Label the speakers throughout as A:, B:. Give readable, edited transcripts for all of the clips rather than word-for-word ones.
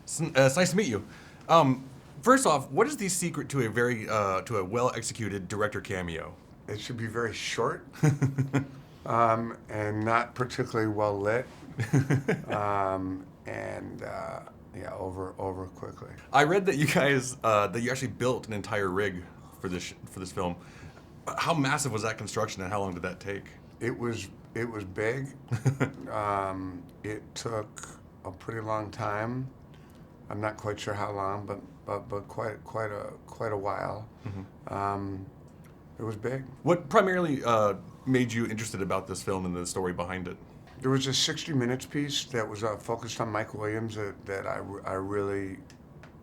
A: It's nice to meet you. First off, what is the secret to a well executed director cameo?
B: It should be very short and not particularly well lit, and yeah, over quickly.
A: I read that you guys that you actually built an entire rig for this film. How massive was that construction, and how long did that take?
B: It was big. It took a pretty long time. I'm not quite sure how long, but quite a while.
A: Mm-hmm.
B: It was big.
A: What primarily made you interested about this film and the story behind it?
B: There was a 60 Minutes piece that was focused on Mike Williams that I really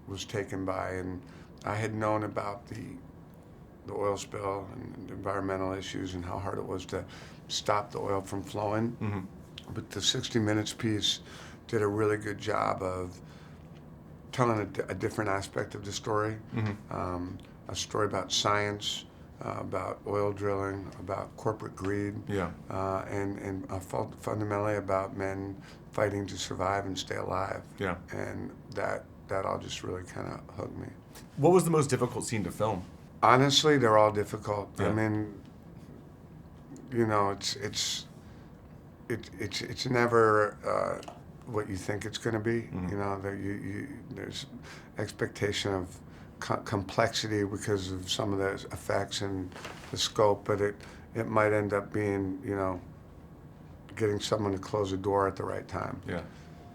B: was taken by, and I had known about the oil spill and environmental issues and how hard it was to stop the oil from flowing.
A: Mm-hmm.
B: But the 60 Minutes piece did a really good job of telling a different aspect of the story,
A: Mm-hmm.
B: a story about science, about oil drilling, about corporate greed,
A: Yeah.
B: and fundamentally about men fighting to survive and stay alive.
A: Yeah.
B: And that all just really kind of hooked me.
A: What was the most difficult scene to film?
B: Honestly, they're all difficult.
A: Yeah.
B: I mean, you know, it's never what you think it's going to be.
A: Mm-hmm.
B: You know, there's expectation of complexity because of some of the effects and the scope, but it might end up being, you know, getting someone to close a door at the right time.
A: Yeah.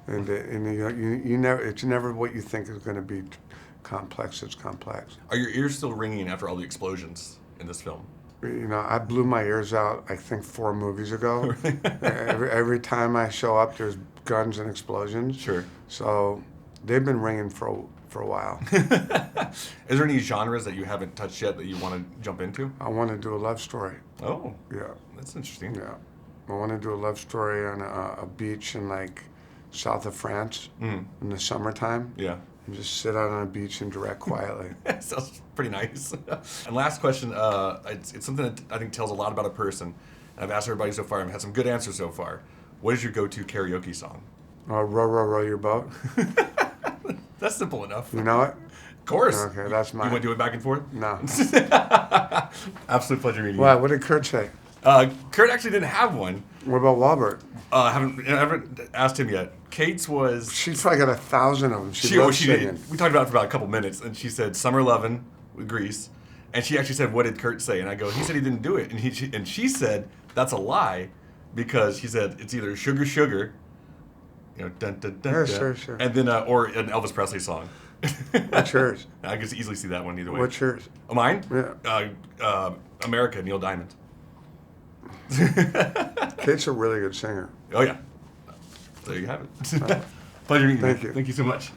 B: And you never, it's never what you think is going to be complex. It's complex.
A: Are your ears still ringing after all the explosions in this film?
B: You know, I blew my ears out, I think 4 movies ago. every time I show up, there's guns and explosions.
A: Sure.
B: So they've been ringing for a while.
A: Is there any genres that you haven't touched yet that you want to jump into?
B: I want to do a love story.
A: Oh,
B: Yeah,
A: that's interesting.
B: yeah. I want to do a love story on a beach in like south of France
A: Mm.
B: in the summertime.
A: Yeah.
B: And just sit out on a beach and direct quietly.
A: Sounds pretty nice. And last question, it's something that I think tells a lot about a person. And I've asked everybody so far, and I've had some good answers so far. What is your go-to karaoke song?
B: Row, row, row your boat.
A: That's simple enough.
B: You know it?
A: Of course.
B: Okay, that's mine.
A: You want to do it back and forth?
B: No.
A: Absolute pleasure meeting
B: What?
A: you.
B: What did Kurt say?
A: Kurt actually didn't have one.
B: What about Wahlberg?
A: I haven't asked him yet. Kate's was...
B: She's probably got 1,000 of them. She loves singing.
A: We talked about it for about a couple minutes, and she said Summer Lovin' with Grease. And she actually said, what did Kurt say? And I go, he said he didn't do it. And she said, that's a lie, because she said it's either Sugar Sugar, you know, dun dun dun,
B: Yeah,
A: dun,
B: sure.
A: and then or an Elvis Presley song.
B: What's yours?
A: I can easily see that one either way.
B: What's yours?
A: Oh, mine?
B: Yeah.
A: America, Neil Diamond.
B: Kate's a really good singer.
A: Oh yeah. There you have it. Pleasure meeting you.
B: Thank you.
A: Thank you so much.